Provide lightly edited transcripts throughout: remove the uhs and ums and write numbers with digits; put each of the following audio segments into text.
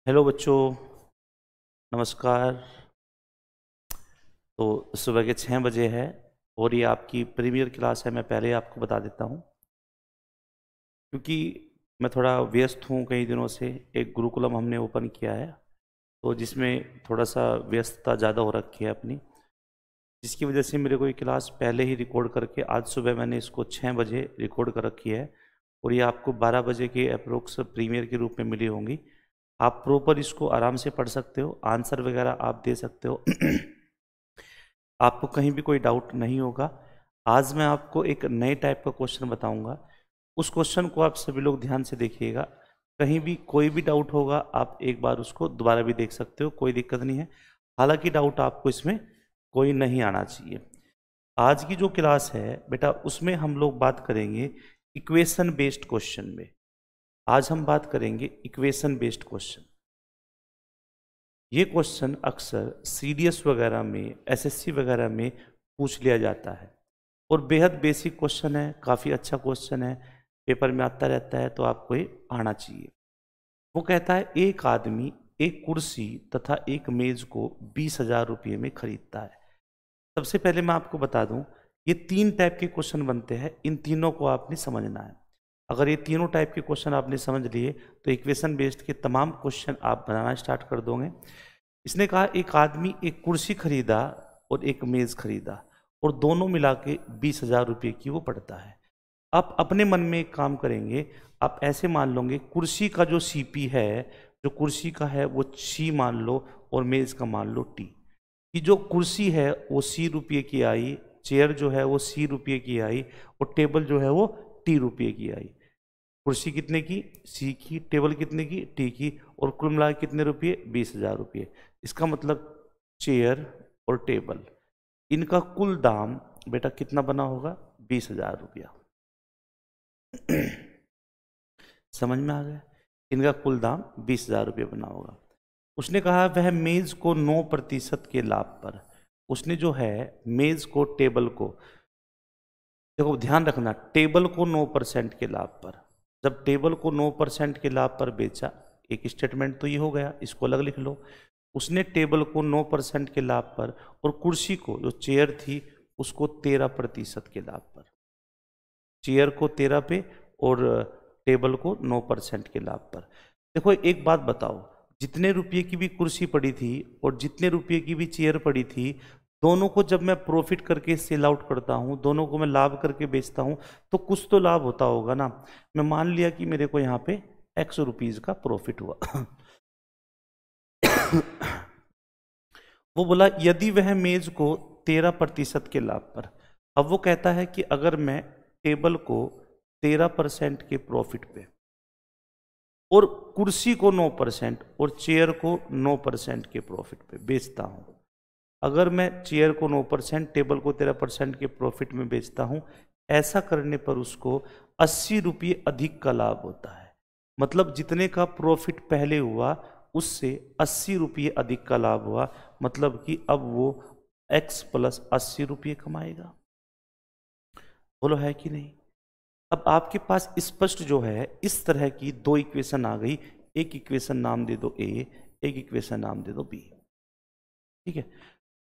Hello बच्चों, नमस्कार। तो सुबह के 6 बजे है और ये आपकी प्रीमियर क्लास है। मैं पहले आपको बता देता हूँ क्योंकि मैं थोड़ा व्यस्त हूँ कई दिनों से। एक गुरुकुलम हमने ओपन किया है तो जिसमें थोड़ा सा व्यस्तता ज़्यादा हो रखी है अपनी, जिसकी वजह से मेरे को ये क्लास पहले ही रिकॉर्ड करके आज सुबह मैंने इसको 6 बजे रिकॉर्ड कर रखी है और ये आपको 12 बजे के अप्रोक्स प्रीमियर के रूप में मिली होंगी। आप प्रॉपर इसको आराम से पढ़ सकते हो, आंसर वगैरह आप दे सकते हो। आपको कहीं भी कोई डाउट नहीं होगा। आज मैं आपको एक नए टाइप का क्वेश्चन बताऊंगा। उस क्वेश्चन को आप सभी लोग ध्यान से देखिएगा। कहीं भी कोई भी डाउट होगा आप एक बार उसको दोबारा भी देख सकते हो, कोई दिक्कत नहीं है। हालांकि डाउट आपको इसमें कोई नहीं आना चाहिए। आज की जो क्लास है बेटा, उसमें हम लोग बात करेंगे इक्वेशन बेस्ड क्वेश्चन में। आज हम बात करेंगे इक्वेशन बेस्ड क्वेश्चन। ये क्वेश्चन अक्सर सीडीएस वगैरह में, एसएससी वगैरह में पूछ लिया जाता है और बेहद बेसिक क्वेश्चन है, काफ़ी अच्छा क्वेश्चन है, पेपर में आता रहता है, तो आपको ये आना चाहिए। वो कहता है एक आदमी एक कुर्सी तथा एक मेज को 20,000 रुपये में खरीदता है। सबसे पहले मैं आपको बता दूं, ये 3 टाइप के क्वेश्चन बनते हैं। इन तीनों को आपने समझना है। अगर ये तीनों टाइप के क्वेश्चन आपने समझ लिए तो इक्वेशन बेस्ड के तमाम क्वेश्चन आप बनाना स्टार्ट कर दोगे। इसने कहा एक आदमी एक कुर्सी खरीदा और एक मेज खरीदा और दोनों मिला के 20,000 रुपये की वो पड़ता है। आप अपने मन में एक काम करेंगे, आप ऐसे मान लोगे कुर्सी का जो सीपी है, जो कुर्सी का है वो सी मान लो और मेज का मान लो टी। कि जो कुर्सी है वो ₹C की आई, चेयर जो है वो ₹C की आई और टेबल जो है वो ₹T की आई। कुर्सी कितने की? C की। टेबल कितने की? T की। और कुल मिला के कितने रुपये? 20,000 रुपये। इसका मतलब चेयर और टेबल, इनका कुल दाम बेटा कितना बना होगा? 20,000 रुपया। समझ में आ गया? इनका कुल दाम 20,000 रुपये बना होगा। उसने कहा वह मेज को 9% के लाभ पर, उसने जो है मेज को, टेबल को, देखो ध्यान रखना, टेबल को 9% के लाभ पर, जब टेबल को 9% के लाभ पर बेचा, एक स्टेटमेंट तो ये हो गया, इसको अलग लिख लो। उसने टेबल को 9% के लाभ पर और कुर्सी को, जो चेयर थी, उसको 13% के लाभ पर। चेयर को 13 पे और टेबल को 9% के लाभ पर। देखो एक बात बताओ, जितने रुपये की भी कुर्सी पड़ी थी और जितने रुपये की भी चेयर पड़ी थी, दोनों को जब मैं प्रॉफिट करके सेल आउट करता हूं, दोनों को मैं लाभ करके बेचता हूं, तो कुछ तो लाभ होता होगा ना। मैं मान लिया कि मेरे को यहाँ पे X रुपीज का प्रॉफिट हुआ। वो बोला यदि वह मेज को 13% के लाभ पर, अब वो कहता है कि अगर मैं टेबल को 13% के प्रॉफिट पे और कुर्सी को 9% और चेयर को 9% के प्रॉफिट पे बेचता हूं, अगर मैं चेयर को 9%, टेबल को 13% के प्रॉफिट में बेचता हूं, ऐसा करने पर उसको 80 रुपये अधिक का लाभ होता है। मतलब जितने का प्रॉफिट पहले हुआ उससे 80 रुपये अधिक का लाभ हुआ। मतलब कि अब वो X + 80 रुपये कमाएगा। बोलो है कि नहीं? अब आपके पास स्पष्ट जो है इस तरह की 2 इक्वेशन आ गई। एक इक्वेशन नाम दे दो A, एक इक्वेशन नाम दे दो B। ठीक है,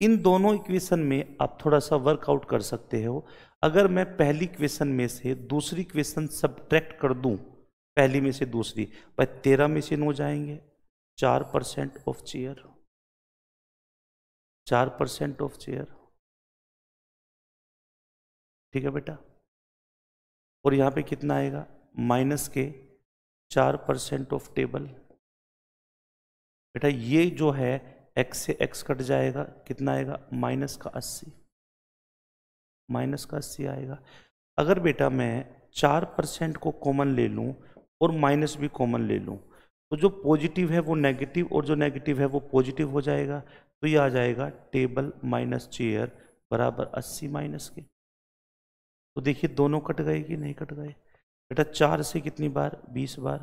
इन दोनों इक्वेशन में आप थोड़ा सा वर्कआउट कर सकते हो। अगर मैं पहली इक्वेशन में से दूसरी इक्वेशन सब्ट्रैक्ट कर दूं, पहली में से दूसरी, भाई 13 में से 9 जाएंगे, 4% ऑफ चेयर, 4% ऑफ चेयर। ठीक है बेटा, और यहां पे कितना आएगा? माइनस के 4% ऑफ टेबल। बेटा ये जो है x से x कट जाएगा, कितना आएगा? -80, -80 आएगा। अगर बेटा मैं 4% को कॉमन ले लूं और माइनस भी कॉमन ले लूं, तो जो पॉजिटिव है वो नेगेटिव और जो नेगेटिव है वो पॉजिटिव हो जाएगा। तो ये आ जाएगा टेबल माइनस चेयर बराबर 80 माइनस के। तो देखिए दोनों कट गए कि नहीं कट गए? बेटा 4 से कितनी बार? 20 बार।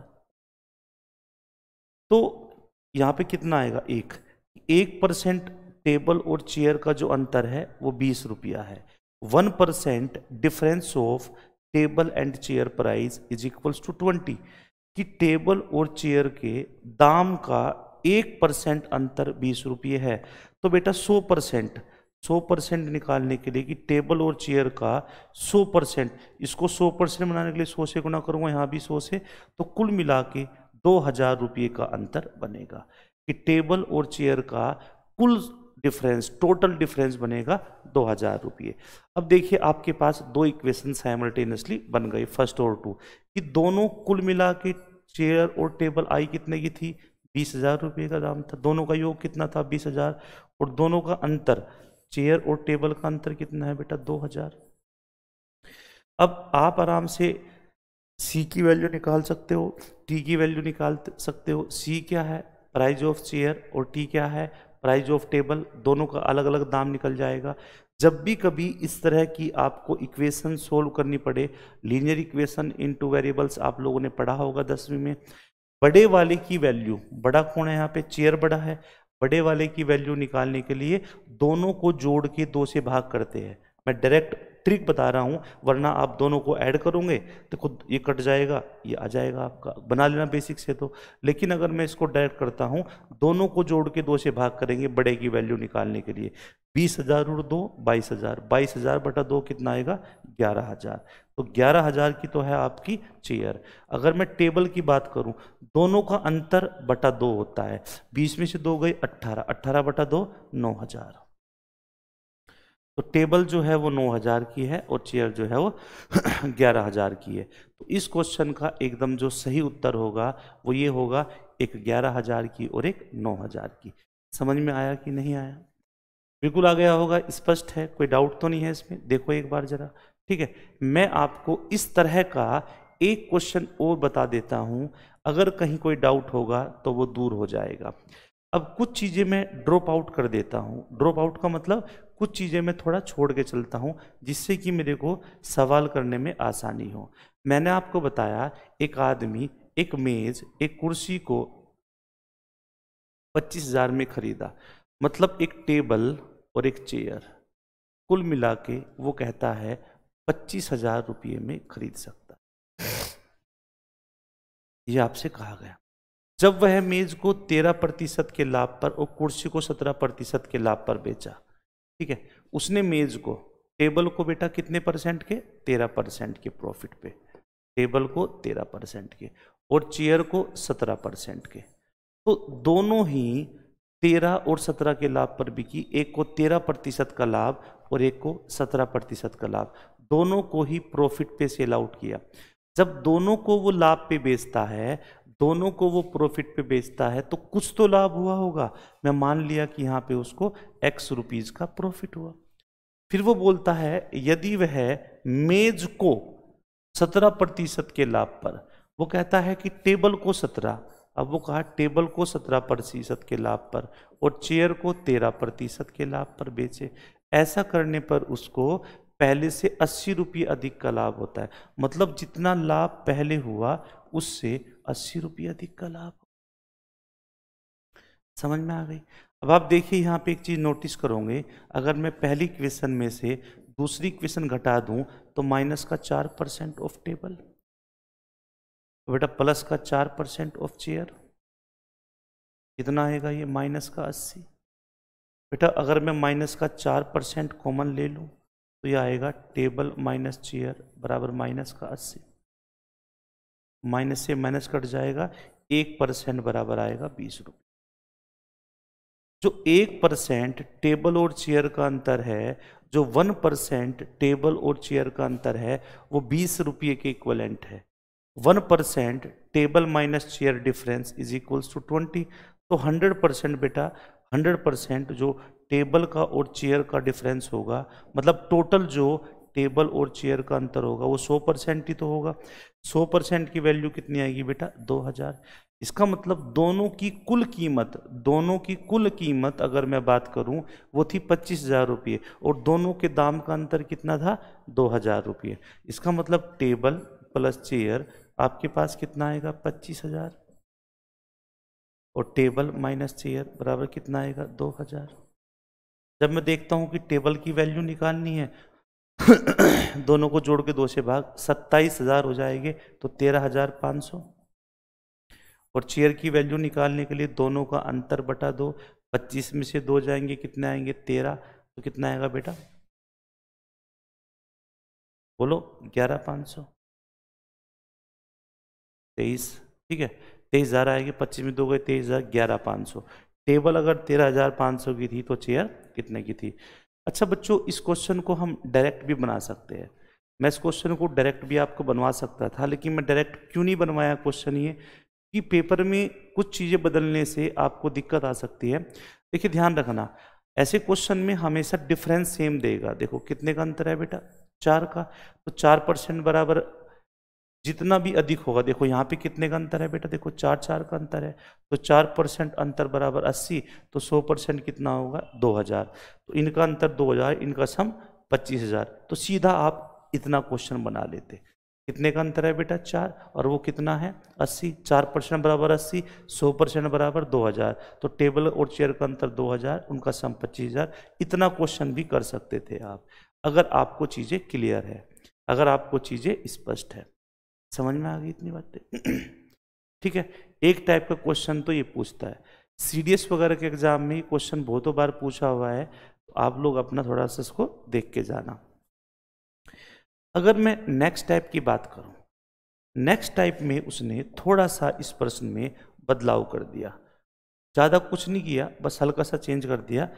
तो यहाँ पे कितना आएगा? 1% टेबल और चेयर का जो अंतर है वो 20 रुपया है। 1% difference of table and chair price is equals to 20। कि टेबल और चेयर के दाम का 1% अंतर 20 रुपये है। तो बेटा 100% निकालने के लिए कि टेबल और चेयर का 100%, इसको 100% बनाने के लिए 100 से गुना करूंगा, यहाँ भी 100 से, तो कुल मिला के 2000 रुपये का अंतर बनेगा कि टेबल और चेयर का कुल डिफरेंस, टोटल डिफरेंस बनेगा 2000 रुपये। अब देखिए आपके पास दो इक्वेशन साइमल्टेनियसली बन गई, फर्स्ट और टू, कि दोनों कुल मिला के चेयर और टेबल आई कितने की थी, 20,000 रुपये का दाम था, दोनों का योग कितना था 20,000, और दोनों का अंतर, चेयर और टेबल का अंतर कितना है बेटा 2000। अब आप आराम से सी की वैल्यू निकाल सकते हो, टी की वैल्यू निकाल सकते हो। सी क्या है, प्राइस ऑफ चेयर, और टी क्या है, प्राइस ऑफ टेबल। दोनों का अलग अलग दाम निकल जाएगा। जब भी कभी इस तरह की आपको इक्वेशन सोल्व करनी पड़े, linear equation in two variables आप लोगों ने पढ़ा होगा 10वीं में, बड़े वाले की वैल्यू, बड़ा कौन है यहाँ पे, चेयर बड़ा है, बड़े वाले की वैल्यू निकालने के लिए दोनों को जोड़ के 2 से भाग करते हैं। मैं डायरेक्ट ट्रिक बता रहा हूँ, वरना आप दोनों को ऐड करोगे तो खुद ये कट जाएगा, ये आ जाएगा, आपका बना लेना बेसिक से तो। लेकिन अगर मैं इसको डायरेक्ट करता हूँ, दोनों को जोड़ के 2 से भाग करेंगे बड़े की वैल्यू निकालने के लिए। 20,000 और 2 22,000, 22,000 बटा 2 कितना आएगा 11,000। तो 11,000 की तो है आपकी चेयर। अगर मैं टेबल की बात करूं, दोनों का अंतर बटा 2 होता है, 20 में से 2 गई 18, 18 बटा 2 9,000। तो टेबल जो है वो 9,000 की है और चेयर जो है वो 11,000 की है। तो इस क्वेश्चन का एकदम जो सही उत्तर होगा वो ये होगा, एक 11,000 की और एक 9,000 की। समझ में आया कि नहीं आया? बिल्कुल आ गया होगा, स्पष्ट है, कोई डाउट तो नहीं है इसमें? देखो एक बार जरा, ठीक है। मैं आपको इस तरह का एक क्वेश्चन और बता देता हूं, अगर कहीं कोई डाउट होगा तो वो दूर हो जाएगा। अब कुछ चीजें मैं ड्रॉप आउट कर देता हूं। ड्रॉप आउट का मतलब कुछ चीजें मैं थोड़ा छोड़ के चलता हूं, जिससे कि मेरे को सवाल करने में आसानी हो। मैंने आपको बताया, एक आदमी एक मेज, एक कुर्सी को 25,000 में खरीदा, मतलब एक टेबल और एक चेयर कुल मिला के वो कहता है 25,000 रुपये में खरीद सकता। ये आपसे कहा गया। जब वह मेज को 13% के लाभ पर और कुर्सी को 17% के लाभ पर बेचा, ठीक है, उसने मेज को, टेबल को बेटा कितने परसेंट के, 13% के प्रॉफिट पे, टेबल को 13% के और चेयर को 17% के। तो दोनों ही 13 और 17 के लाभ पर बिकी, एक को 13% का लाभ और एक को 17% का लाभ, दोनों को ही प्रॉफिट पे सेल आउट किया। जब दोनों को वो लाभ पे बेचता है, दोनों को वो प्रॉफिट पे बेचता है, तो कुछ तो लाभ हुआ होगा। मैं मान लिया कि यहाँ पे उसको X रुपीज का प्रॉफिट हुआ। फिर वो बोलता है यदि वह मेज को 17% के लाभ पर, वो कहता है कि टेबल को 17, अब वो कहा टेबल को 17% के लाभ पर और चेयर को 13% के लाभ पर बेचे। ऐसा करने पर उसको पहले से 80 रुपये अधिक का लाभ होता है। मतलब जितना लाभ पहले हुआ उससे 80 रुपये अधिक का लाभ। समझ में आ गई? अब आप देखिए यहाँ पे एक चीज नोटिस करोगे, अगर मैं पहली क्वेश्चन में से दूसरी क्वेश्चन घटा दूं तो माइनस का 4% ऑफ टेबल, बेटा प्लस का 4% ऑफ चेयर, कितना आएगा ये माइनस का 80। बेटा अगर मैं माइनस का 4% कॉमन ले लूं तो ये आएगा टेबल माइनस चेयर बराबर माइनस का 80। माइनस से माइनस कट जाएगा, 1% बराबर आएगा 20 रुपये। जो 1% टेबल और चेयर का अंतर है, जो 1% टेबल और चेयर का अंतर है, वो 20 रुपये के इक्वलेंट है। 1% table minus chair difference is equals to 20। तो 100% बेटा, 100% जो टेबल का और चेयर का डिफरेंस होगा, मतलब टोटल जो टेबल और चेयर का अंतर होगा वो 100% ही तो होगा। 100% की वैल्यू कितनी आएगी बेटा 2000। इसका मतलब दोनों की कुल कीमत अगर मैं बात करूं वो थी 25,000 रुपये और दोनों के दाम का अंतर कितना था 2,000 रुपये। इसका मतलब टेबल प्लस चेयर आपके पास कितना आएगा 25,000 और टेबल माइनस चेयर बराबर कितना आएगा 2,000। जब मैं देखता हूं कि टेबल की वैल्यू निकालनी है दोनों को जोड़ के 2 से भाग, 27,000 हो जाएंगे तो 13,500 और चेयर की वैल्यू निकालने के लिए दोनों का अंतर बटा 2, 25 में से 2 जाएंगे, कितने आएंगे 13, तो कितना आएगा बेटा बोलो 11,500, 23, ठीक है 23,000 आएगी, 25 में 2 गए 23,000, 11,500। टेबल अगर 13,500 की थी तो चेयर कितने की थी। अच्छा बच्चों, इस क्वेश्चन को हम डायरेक्ट भी बना सकते हैं। मैं इस क्वेश्चन को डायरेक्ट भी आपको बनवा सकता था, लेकिन मैं डायरेक्ट क्यों नहीं बनवाया क्वेश्चन ये कि पेपर में कुछ चीज़ें बदलने से आपको दिक्कत आ सकती है। देखिए ध्यान रखना, ऐसे क्वेश्चन में हमेशा डिफरेंस सेम देगा। देखो कितने का अंतर है बेटा 4 का, तो 4% बराबर जितना भी अधिक होगा, देखो यहाँ पे कितने का अंतर है बेटा, देखो 4 का अंतर है, तो 4% अंतर बराबर 80, तो 100% कितना होगा 2,000, तो इनका अंतर 2,000, इनका सम 25,000, तो सीधा आप इतना क्वेश्चन बना लेते। कितने का अंतर है बेटा 4, और वो कितना है 80, 4% बराबर 80, 100% बराबर 2,000, तो टेबल और चेयर का अंतर 2,000, उनका सम 25,000। इतना क्वेश्चन भी कर सकते थे आप, अगर आपको चीज़ें क्लियर है, अगर आपको चीज़ें स्पष्ट है। समझ में आ गई इतनी बातें ठीक है। एक टाइप का क्वेश्चन तो ये पूछता है, सीडीएस वगैरह के एग्जाम में क्वेश्चन बहुतों बार पूछा हुआ है, तो आप लोग अपना थोड़ा सा इसको देख के जाना। अगर मैं नेक्स्ट टाइप की बात करूं, नेक्स्ट टाइप में उसने थोड़ा सा इस प्रश्न में बदलाव कर दिया, ज़्यादा कुछ नहीं किया, बस हल्का सा चेंज कर दिया।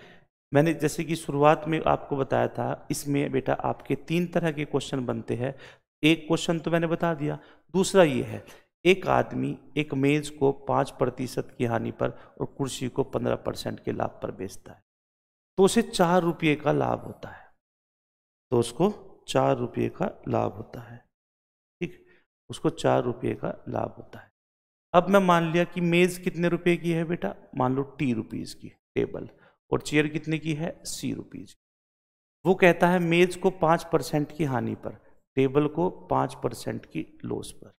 मैंने जैसे कि शुरुआत में आपको बताया था, इसमें बेटा आपके 3 तरह के क्वेश्चन बनते हैं। एक क्वेश्चन तो मैंने बता दिया, दूसरा ये है, एक आदमी एक मेज को 5% की हानि पर और कुर्सी को 15% के लाभ पर बेचता है, तो उसे 4 रुपये का लाभ होता है, तो उसको 4 रुपये का लाभ होता है, ठीक, उसको 4 रुपये का लाभ होता है। अब मैं मान लिया कि मेज कितने रुपए की है बेटा, मान लो T रुपीज़ की टेबल, और चेयर कितने की है C रुपीज़। वो कहता है मेज को 5% की हानि पर, टेबल को 5% की लॉस पर,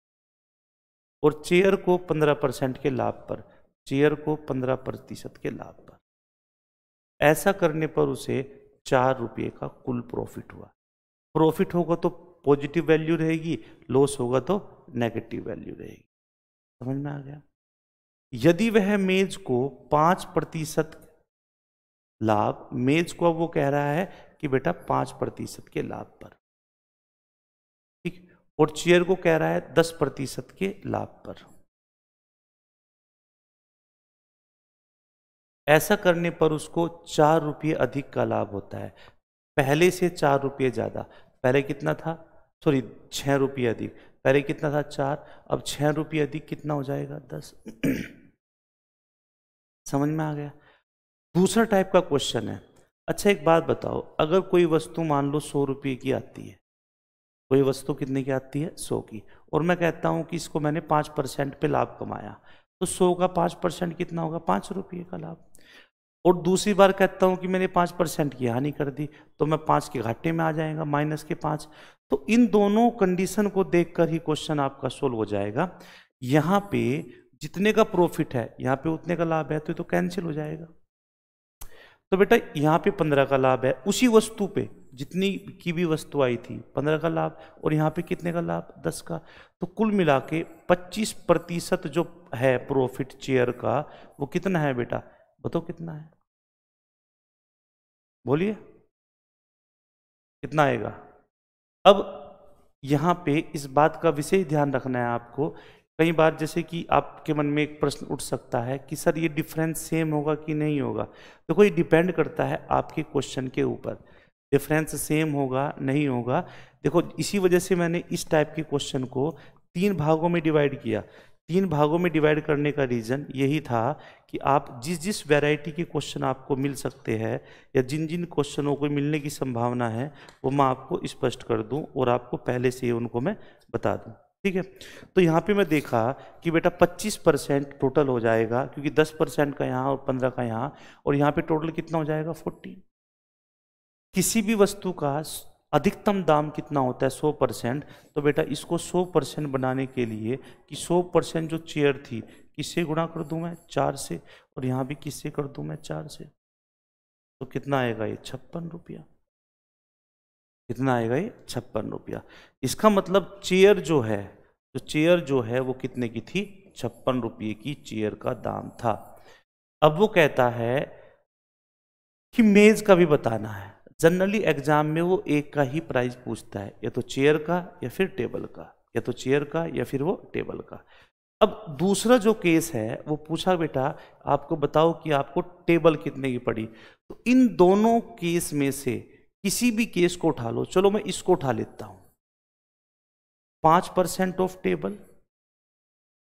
और चेयर को 15% के लाभ पर, चेयर को 15% के लाभ पर। ऐसा करने पर उसे 4 रुपये का कुल प्रॉफिट हुआ। प्रॉफिट होगा तो पॉजिटिव वैल्यू रहेगी, लॉस होगा तो नेगेटिव वैल्यू रहेगी। समझ में आ गया। यदि वह मेज को 5% लाभ, मेज को अब वो कह रहा है कि बेटा 5% के लाभ पर, ठीक, और चेयर को कह रहा है 10% के लाभ पर। ऐसा करने पर उसको 4 रुपये अधिक का लाभ होता है, पहले से 4 रुपये ज्यादा। पहले कितना था, सॉरी 6 रुपये अधिक, पहले कितना था 4, अब 6 रुपये अधिक कितना हो जाएगा 10 समझ में आ गया। दूसरा टाइप का क्वेश्चन है, अच्छा एक बात बताओ, अगर कोई वस्तु मान लो 100 रुपये की आती है, कोई वस्तु कितने की आती है 100 की, और मैं कहता हूं कि इसको मैंने 5% पे लाभ कमाया, तो 100 का 5% कितना होगा 5 रुपये का लाभ। और दूसरी बार कहता हूं कि मैंने 5% की हानि कर दी, तो मैं 5 के घाटे में आ जाएगा, -5। तो इन दोनों कंडीशन को देखकर ही क्वेश्चन आपका सोल्व हो जाएगा। यहाँ पे जितने का प्रॉफिट है यहाँ पे उतने का लाभ है, तो कैंसिल हो जाएगा। तो बेटा यहाँ पे 15 का लाभ है, उसी वस्तु पे जितनी की भी वस्तु आई थी 15 का लाभ, और यहाँ पे कितने का लाभ 10 का, तो कुल मिला के 25% जो है प्रॉफिट चेयर का, वो कितना है बेटा बताओ कितना है, बोलिए कितना आएगा। अब यहाँ पे इस बात का विशेष ध्यान रखना है आपको। कई बार जैसे कि आपके मन में एक प्रश्न उठ सकता है कि सर ये डिफरेंस सेम होगा कि नहीं होगा। देखो ये डिपेंड करता है आपके क्वेश्चन के ऊपर, डिफरेंस सेम होगा नहीं होगा। देखो इसी वजह से मैंने इस टाइप के क्वेश्चन को 3 भागों में डिवाइड किया। 3 भागों में डिवाइड करने का रीज़न यही था कि आप जिस जिस वैरायटी के क्वेश्चन आपको मिल सकते हैं, या जिन जिन क्वेश्चनों को मिलने की संभावना है, वो मैं आपको स्पष्ट कर दूं और आपको पहले से ही उनको मैं बता दूं, ठीक है। तो यहाँ पे मैं देखा कि बेटा 25% टोटल हो जाएगा, क्योंकि 10% का यहाँ और 15 का यहाँ, और यहाँ पे टोटल कितना हो जाएगा 40। किसी भी वस्तु का अधिकतम दाम कितना होता है 100%, तो बेटा इसको 100% बनाने के लिए कि 100% जो चेयर थी किससे गुणा कर दूं मैं 4 से, और यहाँ भी किससे कर दूं मैं 4 से, तो कितना आएगा ये 56 रुपया। कितना आएगा ये 56 रुपया। इसका मतलब चेयर जो है वो कितने की थी 56 रुपये की चेयर का दाम था। अब वो कहता है कि मेज का भी बताना है। जनरली एग्जाम में वो एक का ही प्राइस पूछता है, या तो चेयर का या फिर टेबल का, या तो चेयर का या फिर वो टेबल का। अब दूसरा जो केस है वो पूछा बेटा आपको बताओ कि आपको टेबल कितने की पड़ी। तो इन दोनों केस में से किसी भी केस को उठा लो। चलो मैं इसको उठा लेता हूं, 5% ऑफ टेबल,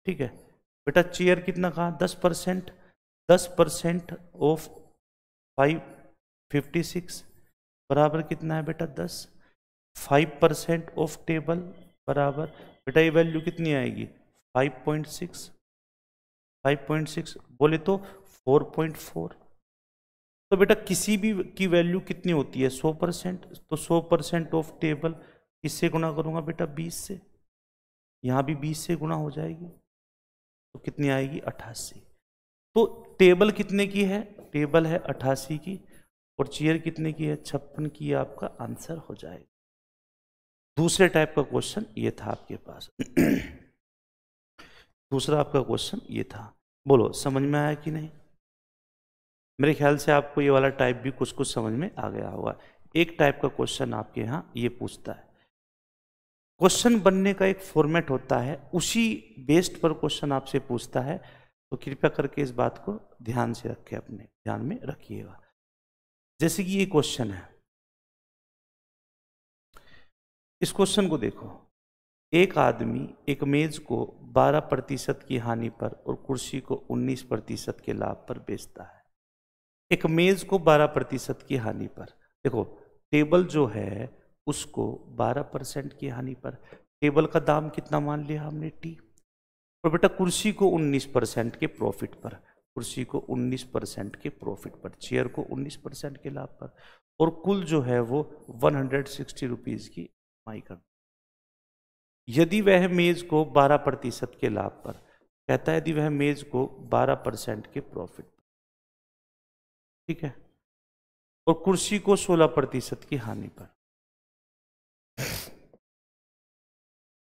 ठीक है बेटा। चेयर कितना कहा, 10%, 10% ऑफ 556 बराबर कितना है बेटा 10। 5% ऑफ टेबल बराबर बेटा ये वैल्यू कितनी आएगी 5.6, 5.6 बोले तो 4.4। तो बेटा किसी भी की वैल्यू कितनी होती है 100%, तो 100% ऑफ टेबल किससे गुणा करूंगा बेटा 20 से, यहां भी 20 से गुणा हो जाएगी, तो कितनी आएगी 88। तो टेबल कितने की है, टेबल है 88 की, और चेयर कितने की है 56 की, आपका आंसर हो जाएगा। दूसरे टाइप का क्वेश्चन ये था आपके पास। दूसरा आपका क्वेश्चन ये था, बोलो समझ में आया कि नहीं। मेरे ख्याल से आपको ये वाला टाइप भी कुछ कुछ समझ में आ गया होगा। एक टाइप का क्वेश्चन आपके यहाँ ये पूछता है, क्वेश्चन बनने का एक फॉर्मेट होता है, उसी बेस्ड पर क्वेश्चन आपसे पूछता है। तो कृपया करके इस बात को ध्यान से रखें, अपने ध्यान में रखिएगा। जैसे कि ये क्वेश्चन है, इस क्वेश्चन को देखो। एक आदमी एक मेज को 12% की हानि पर और कुर्सी को 19% के लाभ पर बेचता है। एक मेज को 12% की हानि पर, देखो टेबल जो है उसको 12% की हानि पर, टेबल का दाम कितना मान लिया हमने टी, और बेटा कुर्सी को 19% के प्रॉफिट पर, कुर्सी को 19% के प्रॉफिट पर, चेयर को 19% के लाभ पर, और कुल जो है वो 160 रुपीज की कमाई कर। यदि वह मेज को 12% के लाभ पर, कहता है यदि वह मेज को 12% के प्रॉफिट पर, ठीक है, और कुर्सी को 16% की हानि पर,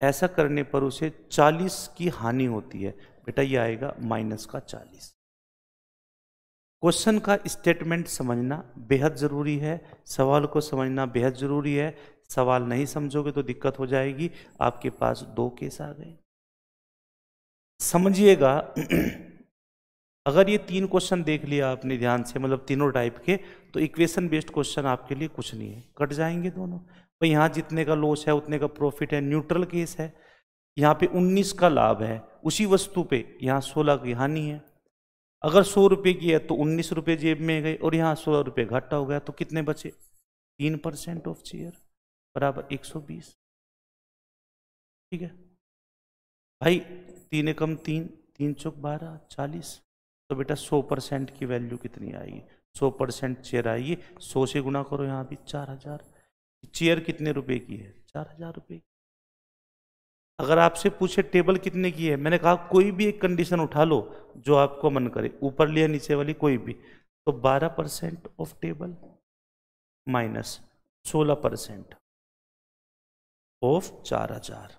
ऐसा करने पर उसे 40 की हानि होती है। बेटा ये आएगा माइनस का 40। क्वेश्चन का स्टेटमेंट समझना बेहद जरूरी है, सवाल को समझना बेहद जरूरी है। सवाल नहीं समझोगे तो दिक्कत हो जाएगी। आपके पास दो केस आ गए, समझिएगा। अगर ये 3 क्वेश्चन देख लिया आपने ध्यान से, मतलब तीनों टाइप के, तो इक्वेशन बेस्ड क्वेश्चन आपके लिए कुछ नहीं है, कट जाएंगे दोनों। तो यहाँ जितने का लॉस है उतने का प्रॉफिट है, न्यूट्रल केस है। यहाँ पे 19 का लाभ है उसी वस्तु पे, यहाँ 16 की हानि है। अगर 100 रुपये की है तो 19 रुपये जेब में गए, और यहाँ 16 रुपये घाटा हो गया, तो कितने बचे 3% ऑफ चेयर बराबर 120। ठीक है भाई, 3 एकम 3, 3 चौक 12, 40। तो बेटा 100% की वैल्यू कितनी आएगी, 100% चेयर आएगी, 100 से गुना करो, यहाँ भी 4000। चेयर कितने रुपए की है 4000 रुपये। अगर आपसे पूछे टेबल कितने की है, मैंने कहा कोई भी एक कंडीशन उठा लो जो आपको मन करे, ऊपर लिया नीचे वाली कोई भी। तो 12% ऑफ टेबल माइनस 16% ऑफ 4000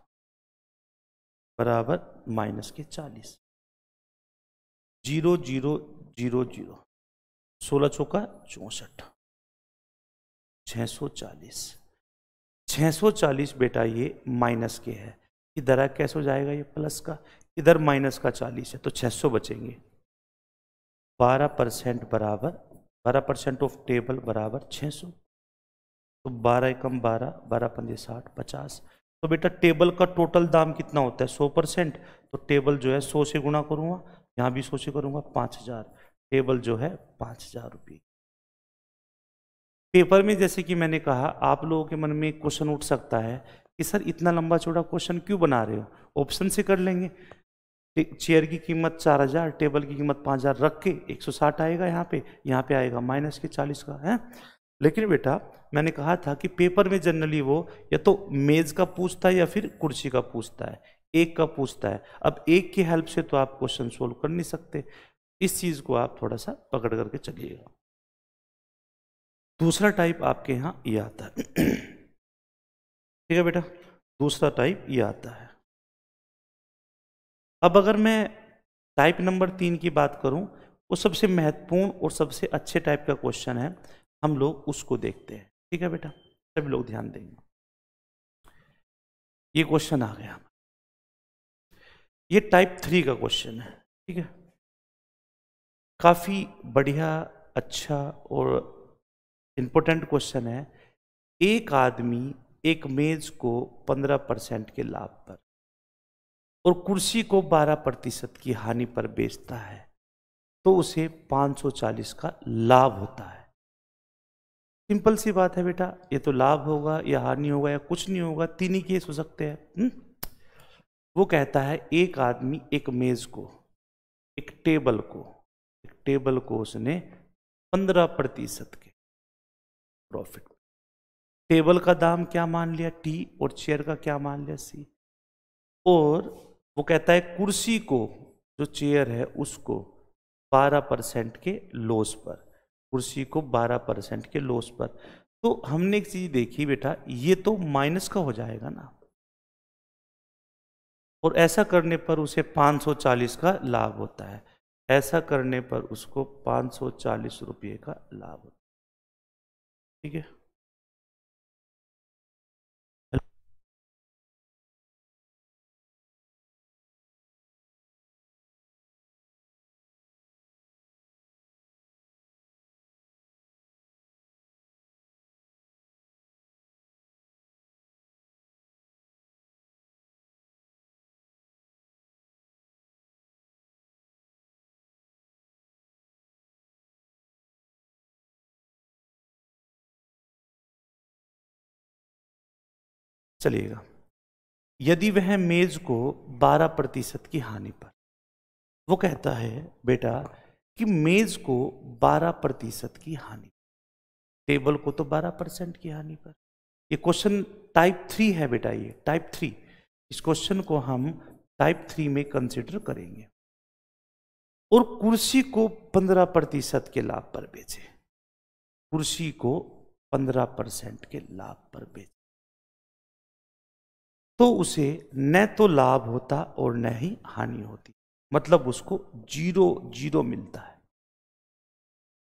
बराबर माइनस के 40। 0 0 0 0, 16 चौका 64, 640। 640 बेटा ये माइनस के है, इधर कैसे हो जाएगा ये प्लस का, इधर माइनस का 40 है, तो 600 बचेंगे। 12% बराबर 12% ऑफ टेबल बराबर 600। तो 12 एकम 12, 12 पंजे 60, 50। तो बेटा टेबल का टोटल दाम कितना होता है 100%, तो टेबल जो है 100 से गुणा करूंगा, यहाँ भी 100 से करूंगा, 5000। टेबल जो है 5000 रुपये। पेपर में जैसे कि मैंने कहा, आप लोगों के मन में एक क्वेश्चन उठ सकता है कि सर इतना लंबा चौड़ा क्वेश्चन क्यों बना रहे हो, ऑप्शन से कर लेंगे। चेयर की कीमत 4000, टेबल की कीमत 5000 रख के 160 आएगा, यहाँ पे आएगा माइनस के 40 का है। लेकिन बेटा मैंने कहा था कि पेपर में जनरली वो या तो मेज का पूछता है या फिर कुर्सी का पूछता है, एक का पूछता है। अब एक की हेल्प से तो आप क्वेश्चन सोल्व कर नहीं सकते, इस चीज को आप थोड़ा सा पकड़ करके चलिएगा। दूसरा टाइप आपके यहाँ ये आता है। ठीक है बेटा, दूसरा टाइप ये आता है। अब अगर मैं टाइप नंबर 3 की बात करूं, वो सबसे महत्वपूर्ण और सबसे अच्छे टाइप का क्वेश्चन है, हम लोग उसको देखते हैं। ठीक है बेटा, सभी लोग ध्यान देंगे। ये क्वेश्चन आ गया, ये टाइप 3 का क्वेश्चन है। ठीक है, काफी बढ़िया, अच्छा और इंपॉर्टेंट क्वेश्चन है। एक आदमी एक मेज को 15% के लाभ पर और कुर्सी को 12% की हानि पर बेचता है, तो उसे 540 का लाभ होता है। सिंपल सी बात है बेटा, ये तो लाभ होगा या हानि होगा या कुछ नहीं होगा, तीन ही केस हो सकते हैं। वो कहता है एक आदमी एक मेज को, एक टेबल को उसने 15% के प्रॉफिट, टेबल का दाम क्या मान लिया टी और चेयर का क्या मान लिया सी, और वो कहता है कुर्सी को, जो चेयर है उसको 12% के लॉस पर, कुर्सी को 12% के लॉस पर। तो हमने एक चीज देखी बेटा, ये तो माइनस का हो जाएगा ना, और ऐसा करने पर उसे 540 का लाभ होता है, ऐसा करने पर उसको 540 रुपये का लाभ होता है। ठीक है, चलिएगा। यदि वह मेज को 12% की हानि पर, वो कहता है बेटा कि मेज को 12% की हानि, टेबल को तो 12% की हानि पर। ये क्वेश्चन टाइप 3 है बेटा, ये टाइप 3। इस क्वेश्चन को हम टाइप 3 में कंसिडर करेंगे। और कुर्सी को 15% के लाभ पर बेचे, कुर्सी को 15% के लाभ पर बेचे, तो उसे न तो लाभ होता और न ही हानि होती, मतलब उसको 0 मिलता है।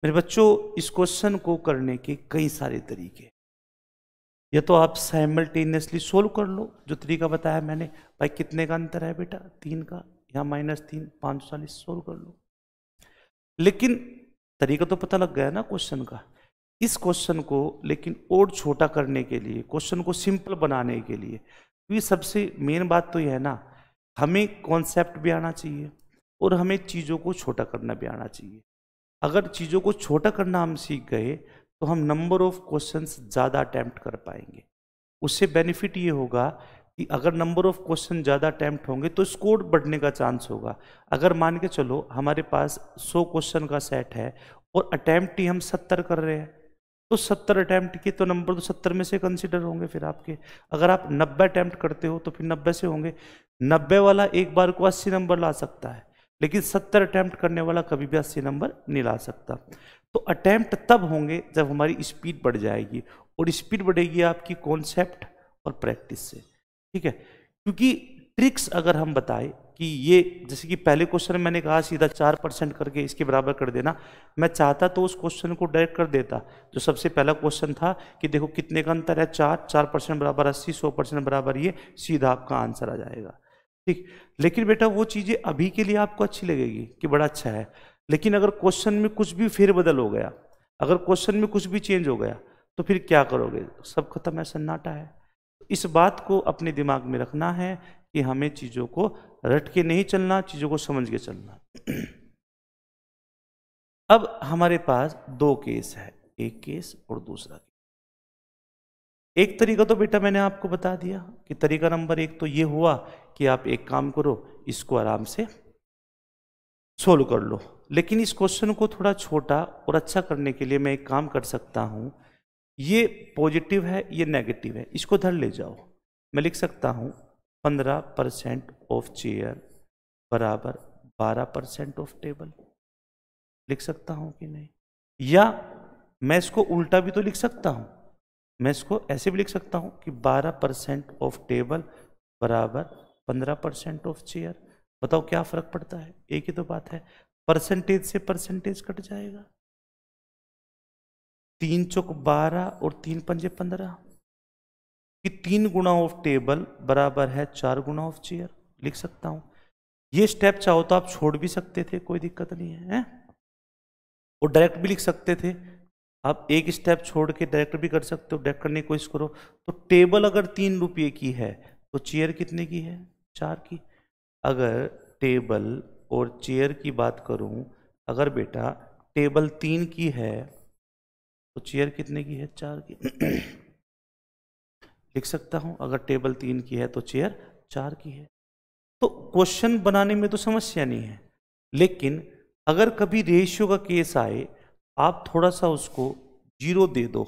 मेरे बच्चों, इस क्वेश्चन को करने के कई सारे तरीके, या तो आप साइमल्टेनियसली सोल्व कर लो, जो तरीका बताया मैंने, भाई कितने का अंतर है बेटा 3 का, यहाँ -3, 540 सोल्व कर लो। लेकिन तरीका तो पता लग गया ना क्वेश्चन का। इस क्वेश्चन को लेकिन और छोटा करने के लिए, क्वेश्चन को सिंपल बनाने के लिए, क्योंकि सबसे मेन बात तो यह है ना, हमें कॉन्सेप्ट भी आना चाहिए और हमें चीज़ों को छोटा करना भी आना चाहिए। अगर चीज़ों को छोटा करना हम सीख गए तो हम नंबर ऑफ क्वेश्चंस ज़्यादा अटैम्प्ट कर पाएंगे। उससे बेनिफिट ये होगा कि अगर नंबर ऑफ क्वेश्चन ज़्यादा अटैम्प्ट होंगे तो स्कोर बढ़ने का चांस होगा। अगर मान के चलो हमारे पास 100 क्वेश्चन का सेट है और अटैम्प्ट ही हम 70 कर रहे हैं, तो 70 अटैम्प्ट के तो नंबर तो 70 में से कंसिडर होंगे फिर आपके। अगर आप 90 अटैम्प्ट करते हो तो फिर 90 से होंगे। 90 वाला एक बार को 80 नंबर ला सकता है, लेकिन 70 अटैम्प्ट करने वाला कभी भी 80 नंबर नहीं ला सकता। तो अटैम्प्ट तब होंगे जब हमारी स्पीड बढ़ जाएगी, और स्पीड बढ़ेगी आपकी कॉन्सेप्ट और प्रैक्टिस से। ठीक है, क्योंकि ट्रिक्स अगर हम बताएं कि ये, जैसे कि पहले क्वेश्चन में मैंने कहा सीधा 4% करके इसके बराबर कर देना, मैं चाहता तो उस क्वेश्चन को डायरेक्ट कर देता। जो सबसे पहला क्वेश्चन था कि देखो कितने का अंतर है, 4% बराबर 80, 100% बराबर ये, सीधा आपका आंसर आ जाएगा। ठीक, लेकिन बेटा वो चीज़ें अभी के लिए आपको अच्छी लगेगी कि बड़ा अच्छा है, लेकिन अगर क्वेश्चन में कुछ भी फेरबदल हो गया, अगर क्वेश्चन में कुछ भी चेंज हो गया, तो फिर क्या करोगे, सब खत्म है, सन्नाटा है। इस बात को अपने दिमाग में रखना है कि हमें चीज़ों को रट के नहीं चलना, चीज़ों को समझ के चलना। अब हमारे पास दो केस है, एक केस और दूसरा केस। एक तरीका तो बेटा मैंने आपको बता दिया कि तरीका नंबर 1 तो ये हुआ कि आप एक काम करो, इसको आराम से सोल्व कर लो। लेकिन इस क्वेश्चन को थोड़ा छोटा और अच्छा करने के लिए मैं एक काम कर सकता हूं, ये पॉजिटिव है ये नेगेटिव है, इसको धर ले जाओ। मैं लिख सकता हूं 15% ऑफ चेयर बराबर 12% ऑफ टेबल, लिख सकता हूं कि नहीं? या मैं इसको उल्टा भी तो लिख सकता हूं, मैं इसको ऐसे भी लिख सकता हूं कि 12% ऑफ टेबल बराबर 15% ऑफ चेयर। बताओ क्या फर्क पड़ता है? एक ही तो बात है, परसेंटेज से परसेंटेज कट जाएगा। 3 चौक 12 और 3 पंजे 15 कि 3 गुना ऑफ टेबल बराबर है 4 गुना ऑफ चेयर। लिख सकता हूं। ये स्टेप चाहो तो आप छोड़ भी सकते थे, कोई दिक्कत नहीं है, और डायरेक्ट भी लिख सकते थे। आप एक स्टेप छोड़ के डायरेक्ट भी कर सकते हो, डायरेक्ट करने की कोशिश करो। तो टेबल अगर 3 रुपये की है तो चेयर कितने की है? 4 की। अगर टेबल और चेयर की बात करूं, अगर बेटा टेबल 3 की है तो चेयर कितने की है? 4 की। लिख सकता हूं, अगर टेबल 3 की है तो चेयर 4 की है। तो क्वेश्चन बनाने में तो समस्या नहीं है, लेकिन अगर कभी रेशियो का केस आए, आप थोड़ा सा उसको 0 दे दो,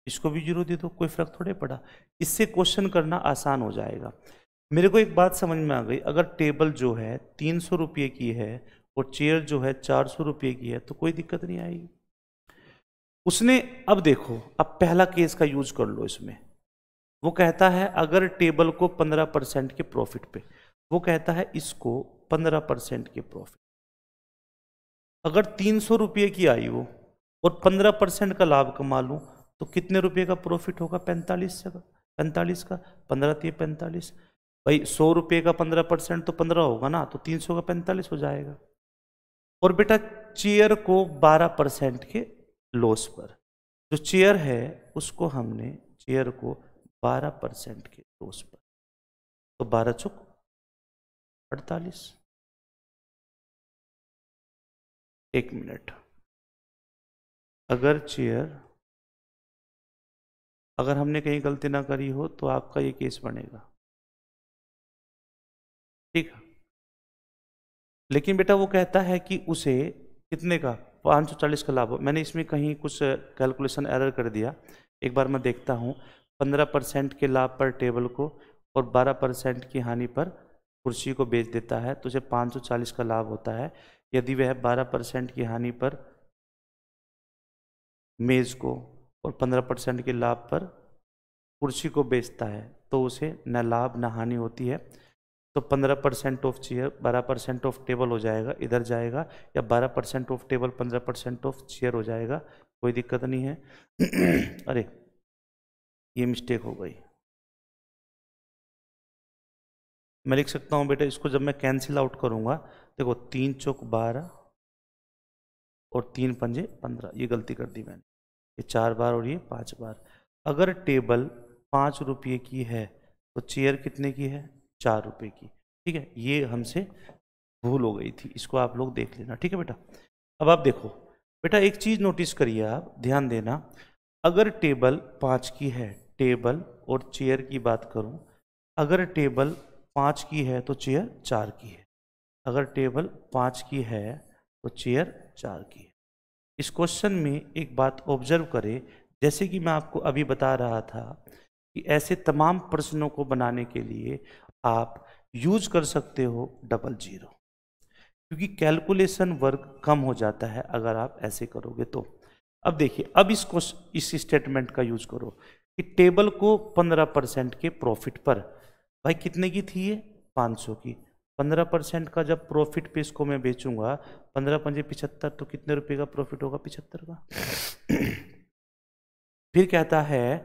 इसको भी 0 दे दो, कोई फर्क थोड़े पड़ा। इससे क्वेश्चन करना आसान हो जाएगा। मेरे को एक बात समझ में आ गई, अगर टेबल जो है 300 रुपये की है और चेयर जो है 400 रुपये की है तो कोई दिक्कत नहीं आएगी उसने। अब देखो, अब पहला केस का यूज कर लो इसमें। वो कहता है अगर टेबल को 15% के प्रॉफिट पे, वो कहता है इसको 15% के प्रॉफिट। अगर 300 रुपये की आई वो और 15% का लाभ कमा लूं तो कितने रुपये का प्रॉफिट होगा? 45 का। 45 का 15 × 45, भाई 100 रुपये का 15% तो 15 होगा ना, तो 300 का 45 हो जाएगा। और बेटा चेयर को 12% के लॉस पर, जो चेयर है उसको हमने चेयर को 12% के लॉस पर, तो 12 चौक 48। एक मिनट, अगर चेयर, अगर हमने कहीं गलती ना करी हो तो आपका ये केस बनेगा, ठीक है। लेकिन बेटा वो कहता है कि उसे कितने का? 540 का लाभ हो। मैंने इसमें कहीं कुछ कैलकुलेशन एरर कर दिया, एक बार मैं देखता हूँ। 15% के लाभ पर टेबल को और 12% की हानि पर कुर्सी को बेच देता है तो उसे 540 का लाभ होता है। यदि वह 12% की हानि पर मेज को और 15% के लाभ पर कुर्सी को बेचता है तो उसे न लाभ न हानि होती है। तो 15% ऑफ चेयर 12% ऑफ टेबल हो जाएगा, इधर जाएगा, या 12% ऑफ टेबल 15% ऑफ चेयर हो जाएगा, कोई दिक्कत नहीं है। अरे ये मिस्टेक हो गई। मैं लिख सकता हूँ बेटा, इसको जब मैं कैंसिल आउट करूंगा, देखो 3 चौक 12 और 3 पंजे 15, ये गलती कर दी मैंने, ये 4 बार और ये 5 बार। अगर टेबल 5 रुपये की है तो चेयर कितने की है? 4 रुपये की, ठीक है। ये हमसे भूल हो गई थी, इसको आप लोग देख लेना, ठीक है बेटा। अब आप देखो बेटा, एक चीज नोटिस करिए, आप ध्यान देना। अगर टेबल 5 की है, टेबल और चेयर की बात करूं, अगर टेबल 5 की है तो चेयर 4 की है। अगर टेबल 5 की है तो चेयर 4 की है। इस क्वेश्चन में एक बात ऑब्जर्व करें, जैसे कि मैं आपको अभी बता रहा था कि ऐसे तमाम प्रश्नों को बनाने के लिए आप यूज कर सकते हो 00, क्योंकि कैलकुलेशन वर्क कम हो जाता है अगर आप ऐसे करोगे तो। अब देखिए, अब इस स्टेटमेंट का यूज करो कि टेबल को 15% के प्रॉफिट पर, भाई कितने की थी ये? 500 की। 15% का जब प्रॉफिट पे इसको मैं बेचूंगा, 15 पंजे 75, तो कितने रुपए का प्रॉफिट होगा? 75 का। फिर कहता है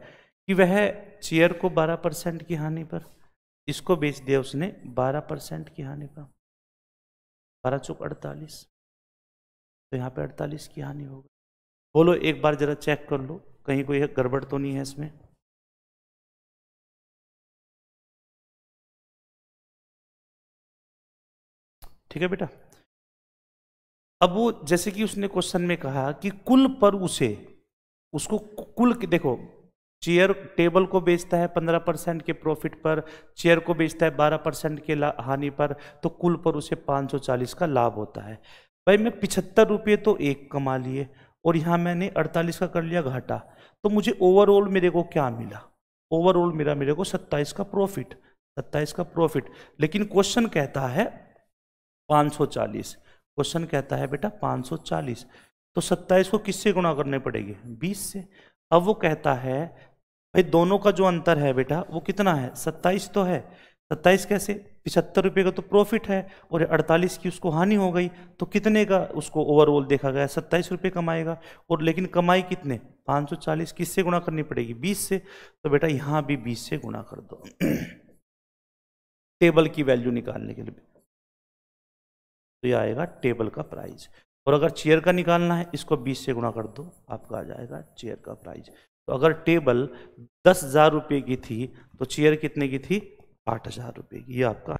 कि वह चेयर को 12% की हानि पर, इसको बेच दिया उसने 12% की हानि पर, 12 चौक 48, तो यहाँ पे 48 की हानि होगी। बोलो एक बार जरा चेक कर लो, कहीं कोई गड़बड़ तो नहीं है इसमें। ठीक है बेटा। अब वो जैसे कि उसने क्वेश्चन में कहा कि कुल पर उसे, उसको कुल देखो, चेयर टेबल को बेचता है 15% के प्रॉफिट पर, चेयर को बेचता है 12% के हानि पर, तो कुल पर उसे 540 का लाभ होता है। भाई मैं 75 रुपये तो एक कमा लिए और यहां मैंने 48 का कर लिया घाटा, तो मुझे ओवरऑल मेरे को क्या मिला? ओवरऑल मेरे को 27 का प्रॉफिट, 27 का प्रॉफिट। लेकिन क्वेश्चन कहता है 540, क्वेश्चन कहता है बेटा 540, तो 27 को किससे गुणा करने पड़ेगी? 20 से। अब वो कहता है भाई दोनों का जो अंतर है बेटा वो कितना है? 27 तो है। 27 कैसे? ₹75 का तो प्रॉफिट है और 48 की उसको हानि हो गई, तो कितने का उसको ओवरऑल देखा गया? ₹27 कमाएगा। और लेकिन कमाई कितने? 540। किससे गुणा करनी पड़ेगी? 20 से। तो बेटा यहाँ भी 20 से गुणा कर दो टेबल की वैल्यू निकालने के लिए। तो ये आएगा टेबल का प्राइस। और अगर चेयर का निकालना है, इसको 20 से गुणा कर दो, आपका आ जाएगा चेयर का प्राइस। तो अगर टेबल 10,000 रुपये की थी तो चेयर कितने की थी? 8,000 रुपये की। ये आपका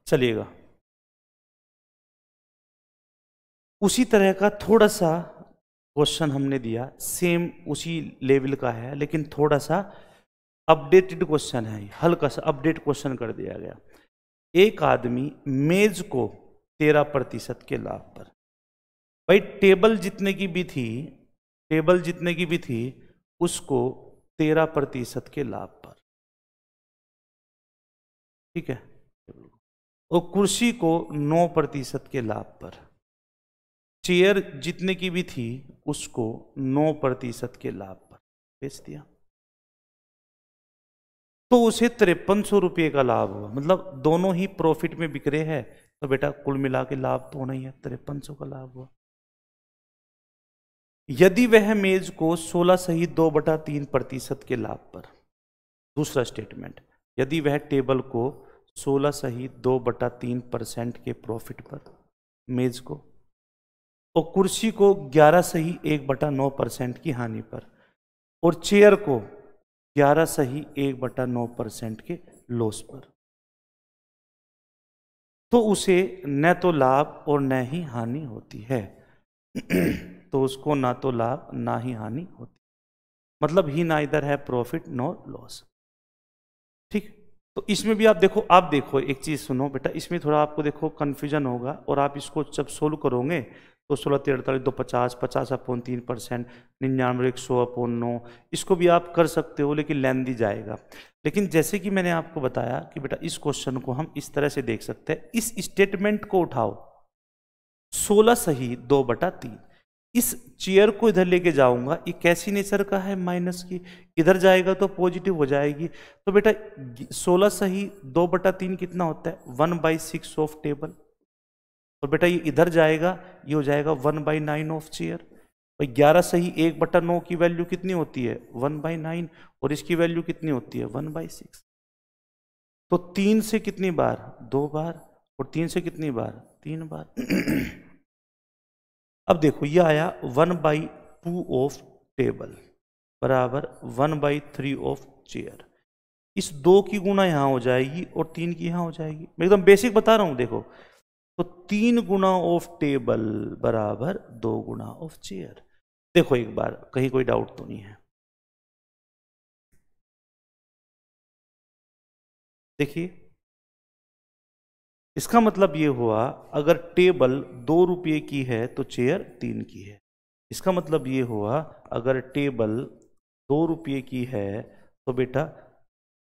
चलिएगा। उसी तरह का थोड़ा सा क्वेश्चन हमने दिया, सेम उसी लेवल का है लेकिन थोड़ा सा अपडेटेड क्वेश्चन है, हल्का सा अपडेट क्वेश्चन कर दिया गया। एक आदमी मेज को 13% के लाभ पर, भाई टेबल जितने की भी थी, टेबल जितने की भी थी उसको 13% के लाभ पर, ठीक है। और कुर्सी को 9% के लाभ पर, चेयर जितने की भी थी उसको 9% के लाभ पर बेच दिया, तो उसे 5300 रुपये का लाभ हुआ। मतलब दोनों ही प्रॉफिट में बिक रहे हैं, तो बेटा कुल मिला के लाभ तो होना ही है, 5300 का लाभ हुआ। यदि वह मेज को 16.2/3% के लाभ पर, दूसरा स्टेटमेंट, यदि वह टेबल को 16.2/3% के प्रॉफिट पर, मेज को, और कुर्सी को 11.1/9% की हानि पर, और चेयर को 11.1/9% के लॉस पर, तो उसे न तो लाभ और न ही हानि होती है तो उसको ना तो लाभ ना ही हानि होती, मतलब ही ना इधर है प्रॉफिट नो लॉस, ठीक। तो इसमें भी आप देखो एक चीज सुनो बेटा, इसमें थोड़ा आपको देखो कंफ्यूजन होगा, और आप इसको जब सोल्व करोगे तो 16 3 48 2 50 50/3%, 99 100/9, इसको भी आप कर सकते हो लेकिन लेंदी जाएगा। लेकिन जैसे कि मैंने आपको बताया कि बेटा इस क्वेश्चन को हम इस तरह से देख सकते हैं, इस स्टेटमेंट को उठाओ 16.2/3, इस चेयर को इधर लेके जाऊंगा, ये कैसी नेचर का है? माइनस की, इधर जाएगा तो पॉजिटिव हो जाएगी। तो बेटा 16.2/3 कितना होता है? 1/6 ऑफ टेबल, और बेटा ये इधर जाएगा, ये हो जाएगा 1/9 ऑफ चेयर। भाई 11.1/9 की वैल्यू कितनी होती है? 1/9, और इसकी वैल्यू कितनी होती है? 1/6। तो 3 से कितनी बार? 2 बार, और 3 से कितनी बार? 3 बार अब देखो ये आया 1/2 ऑफ टेबल बराबर 1/3 ऑफ चेयर। इस 2 की गुणा यहां हो जाएगी और 3 की यहां हो जाएगी, मैं एकदम बेसिक बता रहा हूं देखो। तो 3 गुना ऑफ टेबल बराबर 2 गुना ऑफ चेयर। देखो एक बार, कहीं कोई डाउट तो नहीं है? देखिए इसका मतलब ये हुआ, अगर टेबल 2 रुपये की है तो चेयर 3 की है। इसका मतलब ये हुआ, अगर टेबल 2 रुपये की है तो बेटा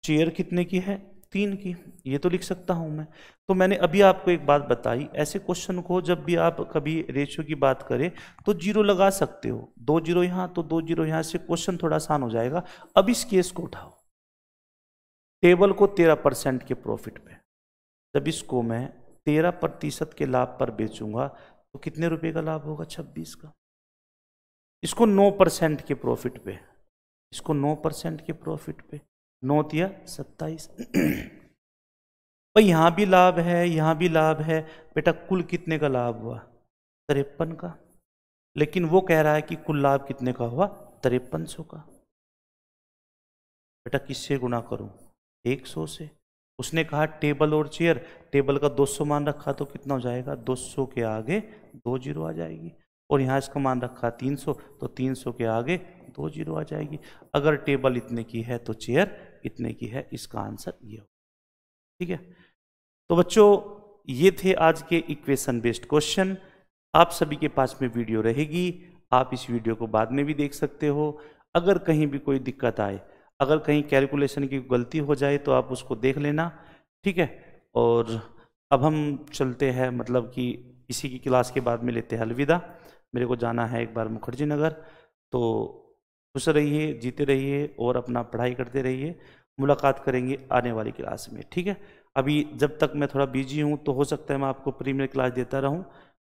चेयर कितने की है? 3 की। ये तो लिख सकता हूं मैं। तो मैंने अभी आपको एक बात बताई, ऐसे क्वेश्चन को जब भी आप कभी रेशियो की बात करें तो जीरो लगा सकते हो, 2 जीरो यहां तो 2 जीरो यहां, से क्वेश्चन थोड़ा आसान हो जाएगा। अब इस केस को उठाओ, टेबल को 13% के प्रॉफिट पे, जब इसको मैं 13% के लाभ पर बेचूंगा तो कितने रुपए का लाभ होगा? 26 का। इसको 9% के प्रॉफिट पे, इसको 9% के प्रॉफिट पे, 9 या 27 भाई यहां भी लाभ है, यहां भी लाभ है, बेटा कुल कितने का लाभ हुआ? 53 का। लेकिन वो कह रहा है कि कुल लाभ कितने का हुआ? 5300 का। बेटा किससे गुणा करूं? 100 से। उसने कहा टेबल और चेयर, टेबल का 200 मान रखा तो कितना हो जाएगा? 200 के आगे 2 जीरो आ जाएगी, और यहाँ इसका मान रखा 300, तो 300 के आगे 2 जीरो आ जाएगी। अगर टेबल इतने की है तो चेयर इतने की है, इसका आंसर ये हो। ठीक है, तो बच्चों ये थे आज के इक्वेशन बेस्ड क्वेश्चन। आप सभी के पास में वीडियो रहेगी, आप इस वीडियो को बाद में भी देख सकते हो। अगर कहीं भी कोई दिक्कत आए, अगर कहीं कैलकुलेशन की गलती हो जाए तो आप उसको देख लेना, ठीक है। और अब हम चलते हैं, मतलब कि इसी की क्लास के बाद में लेते हैं अलविदा। मेरे को जाना है एक बार मुखर्जी नगर। तो खुश रहिए, जीते रहिए और अपना पढ़ाई करते रहिए। मुलाकात करेंगे आने वाली क्लास में, ठीक है। अभी जब तक मैं थोड़ा बिजी हूँ तो हो सकता है मैं आपको प्रीमियर क्लास देता रहूँ,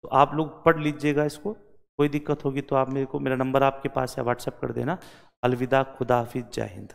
तो आप लोग पढ़ लीजिएगा इसको। कोई दिक्कत होगी तो आप मेरे को, मेरा नंबर आपके पास है, व्हाट्सएप कर देना। अलविदा, खुदा हाफिज, जय हिंद।